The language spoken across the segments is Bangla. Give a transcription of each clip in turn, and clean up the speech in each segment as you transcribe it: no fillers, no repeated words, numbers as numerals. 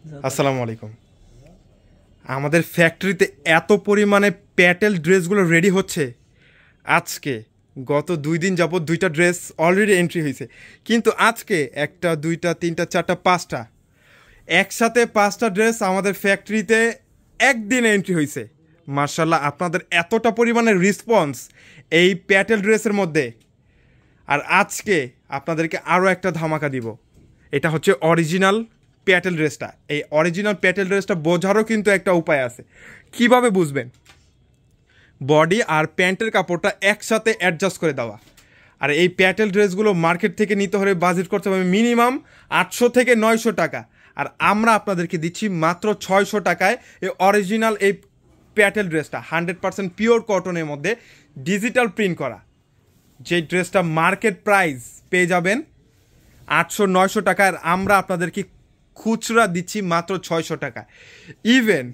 আসসালামু আলাইকুম। আমাদের ফ্যাক্টরিতে এত পরিমাণে প্যাটেল ড্রেসগুলো রেডি হচ্ছে। আজকে গত 2 দিন যাবত 2টা ড্রেস অলরেডি এন্ট্রি হয়েছে, কিন্তু আজকে 1টা 2টা 3টা 4টা 5টা একসাথে 5টা ড্রেস আমাদের ফ্যাক্টরিতে একদিনে এন্ট্রি হয়েছে। মার্শাল্লাহ, আপনাদের এতটা পরিমাণে রেসপন্স এই প্যাটেল ড্রেসের মধ্যে। আর আজকে আপনাদেরকে আরও একটা ধামাকা দিব। এটা হচ্ছে অরিজিনাল প্যাটেল ড্রেসটা। এই অরিজিনাল প্যাটেল ড্রেসটা বোঝারও কিন্তু একটা উপায় আছে। কিভাবে বুঝবেন? বডি আর প্যান্টের কাপড়টা একসাথে অ্যাডজাস্ট করে দেওয়া। আর এই প্যাটেল ড্রেসগুলো মার্কেট থেকে নিতে হলে বাজেট করতে হবে মিনিমাম 800 থেকে 900 টাকা। আর আমরা আপনাদেরকে দিচ্ছি মাত্র 600 টাকায় এই অরিজিনাল এই প্যাটেল ড্রেসটা, 100% পিওর কটনের মধ্যে ডিজিটাল প্রিন্ট করা। যে ড্রেসটা মার্কেট প্রাইস পেয়ে যাবেন 800-900 টাকায়, আমরা আপনাদেরকে খুচরা দিচ্ছি মাত্র 600 টাকা। ইভেন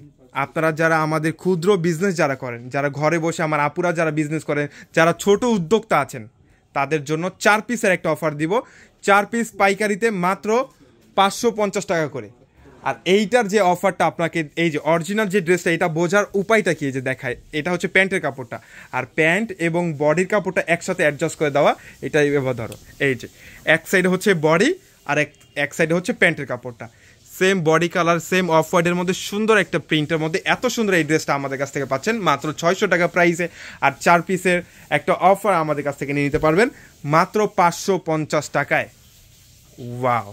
আপনারা যারা আমাদের ক্ষুদ্র বিজনেস যারা করেন, যারা ঘরে বসে আমার আপুরা যারা বিজনেস করেন, যারা ছোট উদ্যোক্তা আছেন, তাদের জন্য 4 পিসের একটা অফার দিব। 4 পিস পাইকারিতে মাত্র 550 টাকা করে। আর এইটার যে অফারটা আপনাকে, এই যে অরিজিনাল যে ড্রেসটা, এটা বোঝার উপায়টা কি যে দেখায়। এটা হচ্ছে প্যান্টের কাপড়টা, আর প্যান্ট এবং বডির কাপড়টা একসাথে অ্যাডজাস্ট করে দেওয়া। এটাই এবার ধরো, এই যে এক সাইডে হচ্ছে বডি আর এক সাইডে হচ্ছে প্যান্টের কাপড়টা। Same body colour, same of হোয়াইটের মধ্যে সুন্দর একটা প্রিন্টের মধ্যে এত সুন্দর এই ড্রেসটা আমাদের কাছ থেকে পাচ্ছেন মাত্র 600 টাকা প্রাইসে। আর 4 পিসের একটা অফার আমাদের কাছ থেকে নিয়ে নিতে পারবেন মাত্র 550 টাকায়। ওয়াও,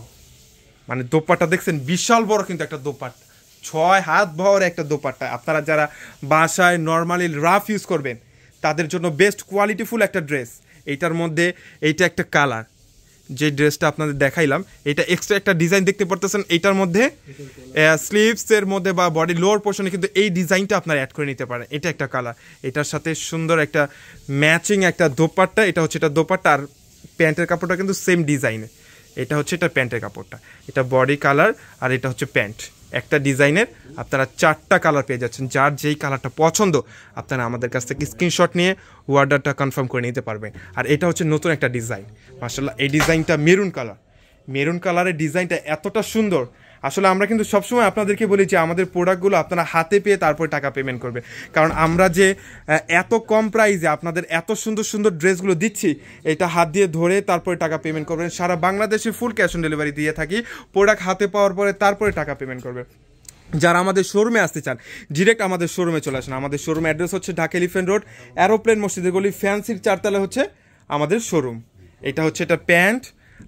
মানে দোপাট্টা দেখছেন, বিশাল বড় কিন্তু একটা দোপাট্টা, 6 হাত ভর একটা দোপাট্টা। আপনারা যারা বাসায় নর্মালি রাফ ইউজ করবেন তাদের জন্য বেস্ট কোয়ালিটিফুল একটা ড্রেস। এইটার মধ্যে এইটা একটা কালার, যে ড্রেসটা আপনাদের দেখাইলাম, এটা এক্সট্রা একটা ডিজাইন দেখতে পারতেছেন। এইটার মধ্যে স্লিভসের মধ্যে বা বডি লোয়ার পোর্শনে কিন্তু এই ডিজাইনটা আপনারা অ্যাড করে নিতে পারেন। এটা একটা কালার, এটার সাথে সুন্দর একটা ম্যাচিং একটা দোপাট্টা। এটা হচ্ছে এটা দোপাট্টা, আর প্যান্টের কাপড়টা কিন্তু সেম ডিজাইনের। এটা হচ্ছে এটা প্যান্টের কাপড়টা, এটা বডি কালার, আর এটা হচ্ছে প্যান্ট। একটা ডিজাইনের আপনারা 4টা কালার পেয়ে যাচ্ছেন। যার যেই কালারটা পছন্দ আপনারা আমাদের কাছ থেকে স্ক্রিনশট নিয়ে অর্ডারটা কনফার্ম করে নিতে পারবেন। আর এটা হচ্ছে নতুন একটা ডিজাইন। মাশাআল্লাহ, এই ডিজাইনটা মেরুন কালার, মেরুন কালারের ডিজাইনটা এতটা সুন্দর। আসলে আমরা কিন্তু সবসময় আপনাদেরকে বলি যে আমাদের প্রোডাক্টগুলো আপনারা হাতে পেয়ে তারপরে টাকা পেমেন্ট করবে, কারণ আমরা যে এত কম প্রাইসে আপনাদের এত সুন্দর সুন্দর ড্রেসগুলো দিচ্ছি, এটা হাত দিয়ে ধরে তারপরে টাকা পেমেন্ট করবেন। সারা বাংলাদেশে ফুল ক্যাশ অন ডেলিভারি দিয়ে থাকি। প্রোডাক্ট হাতে পাওয়ার পরে তারপরে টাকা পেমেন্ট করবে। যারা আমাদের শোরুমে আসতে চান ডিরেক্ট আমাদের শোরুমে চলে আসেন। আমাদের শোরুম অ্যাড্রেস হচ্ছে ঢাকা এলিফ্যান্ট রোড, এরোপ্লেন মসজিদের গলি, ফ্যান্সির 4তলা হচ্ছে আমাদের শোরুম। এটা হচ্ছে এটা প্যান্ট,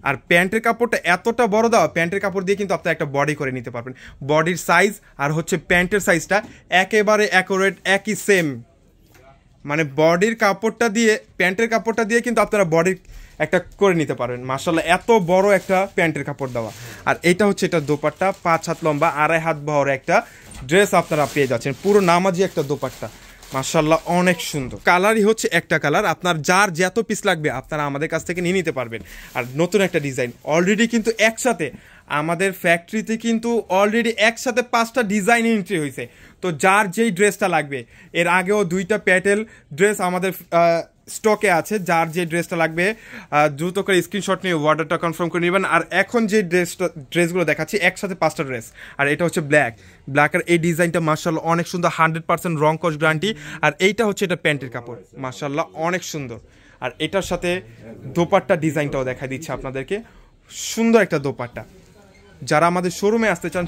আর প্যান্টের কাপড়টা এতটা বড় দেওয়া, প্যান্টের কাপড় দিয়ে কিন্তু আপনারা একটা বডি করে নিতে পারবেন। বডির সাইজ আর হচ্ছে প্যান্টের সাইজটা একেবারে অ্যাকুরেট, একই সেম। মানে বডির কাপড়টা দিয়ে, প্যান্টের কাপড়টা দিয়ে কিন্তু আপনারা বডির একটা করে নিতে পারবেন। মাশাআল্লাহ, এত বড় একটা প্যান্টের কাপড় দেওয়া। আর এটা হচ্ছে এটা দোপাট্টা, 5 হাত লম্বা, 2.5 হাত বহর একটা ড্রেস আপনারা পেয়ে যাচ্ছেন। পুরো নামাজি একটা দোপাট্টা, মাশাআল্লাহ অনেক সুন্দর। কালারই হচ্ছে একটা কালার, আপনার যার যত পিস লাগবে আপনারা আমাদের কাছ থেকে নিয়ে নিতে পারবেন। আর নতুন একটা ডিজাইন অলরেডি কিন্তু একসাথে আমাদের ফ্যাক্টরিতে কিন্তু অলরেডি একসাথে 5টা ডিজাইন এন্ট্রি হয়েছে। তো যার যেই ড্রেসটা লাগবে, এর আগেও 2টা প্যাটেল ড্রেস আমাদের স্টকে আছে। যার যে ড্রেসটা লাগবে দ্রুত করে স্ক্রিনশট নিয়ে অর্ডারটা কনফার্ম করে নেবেন। আর এখন যে ড্রেসগুলো দেখাচ্ছি একসাথে 5টা ড্রেস। আর এটা হচ্ছে ব্ল্যাকের এই ডিজাইনটা মাশাআল্লাহ অনেক সুন্দর, 100% রং কস গ্যারান্টি। আর এইটা হচ্ছে এটা প্যান্টের কাপড়, মাশাআল্লাহ অনেক সুন্দর। আর এটার সাথে দোপাট্টা ডিজাইনটাও দেখা দিচ্ছে আপনাদেরকে, সুন্দর একটা দোপাট্টা। যারা আমাদের শোরুমে আসতে চান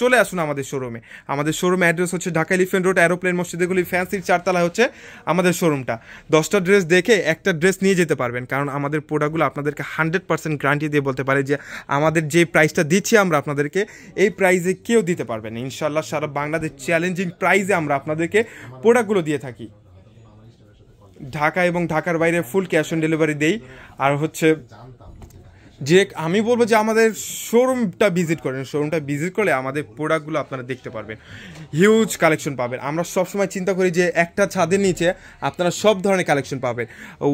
চলে আসুন আমাদের শোরুমে। আমাদের শোরুম অ্যাড্রেস হচ্ছে ঢাকা এলিফ্যান্ট রোড, এরোপ্লেন মসজিদগুলি, ফ্যান্সির 4তলা হচ্ছে আমাদের শোরুমটা। 10টা ড্রেস দেখে একটা ড্রেস নিয়ে যেতে পারবেন, কারণ আমাদের প্রোডাক্টগুলো আপনাদেরকে 100% গ্যারান্টি দিয়ে বলতে পারে যে আমাদের যে প্রাইসটা দিচ্ছি আমরা আপনাদেরকে, এই প্রাইসে কেউ দিতে পারবেন ইনশাল্লাহ। সারা বাংলাদেশ চ্যালেঞ্জিং প্রাইসে আমরা আপনাদেরকে প্রোডাক্টগুলো দিয়ে থাকি। ঢাকা এবং ঢাকার বাইরে ফুল ক্যাশ অন ডেলিভারি দেই। আর হচ্ছে যে আমি বলবো যে আমাদের শোরুমটা ভিজিট করেন। শোরুমটা ভিজিট করলে আমাদের প্রোডাক্টগুলো আপনারা দেখতে পারবেন, হিউজ কালেকশন পাবেন। আমরা সবসময় চিন্তা করি যে একটা ছাদের নিচে আপনারা সব ধরনের কালেকশন পাবেন।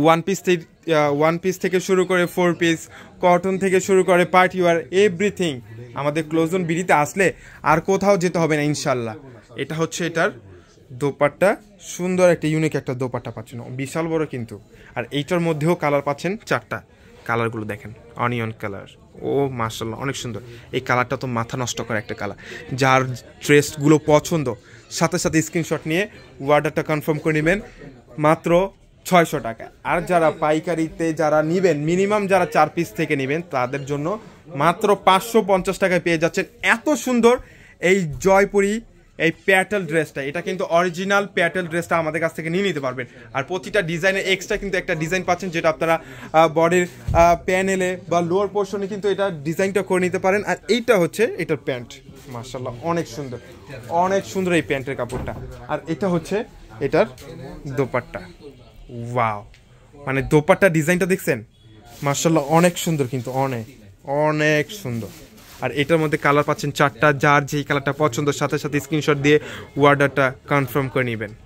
ওয়ান পিস থেকে শুরু করে 4 পিস, কটন থেকে শুরু করে পার্টি ওয়্যার, এভরিথিং আমাদের ক্লোজন বিডিতে আসলে আর কোথাও যেতে হবে না ইনশাল্লাহ। এটা হচ্ছে এটার দোপাট্টা, সুন্দর একটা ইউনিক একটা দোপাট্টা পাচ্ছেন, বিশাল বড় কিন্তু। আর এইটার মধ্যেও কালার পাচ্ছেন 4টা। কালারগুলো দেখেন, অনিয়ন কালার, ও মাশাআল্লাহ, অনেক সুন্দর। এই কালারটা তো মাথা নষ্ট করা একটা কালার। যার ড্রেসগুলো পছন্দ সাথে সাথে স্ক্রিনশট নিয়ে অর্ডারটা কনফার্ম করে নেবেন মাত্র 600 টাকা। আর যারা পাইকারিতে যারা নেবেন, মিনিমাম যারা 4 পিস থেকে নেবেন, তাদের জন্য মাত্র 550 টাকায় পেয়ে যাচ্ছেন এত সুন্দর এই জয়পুরি এই প্যাটেল ড্রেসটা। এটা কিন্তু অরিজিনাল প্যাটেল ড্রেসটা আমাদের কাছ থেকে নিয়ে নিতে পারবেন। আর প্রতিটা ডিজাইনের এক্সট্রা কিন্তু একটা ডিজাইন পাচ্ছেন, যেটা আপনারা বডির প্যানেলে বা লোয়ার পোর্শনে কিন্তু এটা ডিজাইনটা করে নিতে পারেন। আর এইটা হচ্ছে এটার প্যান্ট, মাশাআল্লাহ অনেক সুন্দর, অনেক সুন্দর এই প্যান্টের কাপড়টা। আর এটা হচ্ছে এটার দোপাট্টা, ওয়াও, মানে দোপাট্টা ডিজাইনটা দেখছেন, মাশাআল্লাহ অনেক সুন্দর, কিন্তু অনেক অনেক সুন্দর। আর এটার মধ্যে কালার পাচ্ছেন 4টা, যার যেই কালারটা পছন্দ সাথে সাথে স্ক্রিনশট দিয়ে অর্ডারটা কনফার্ম করে নেবেন।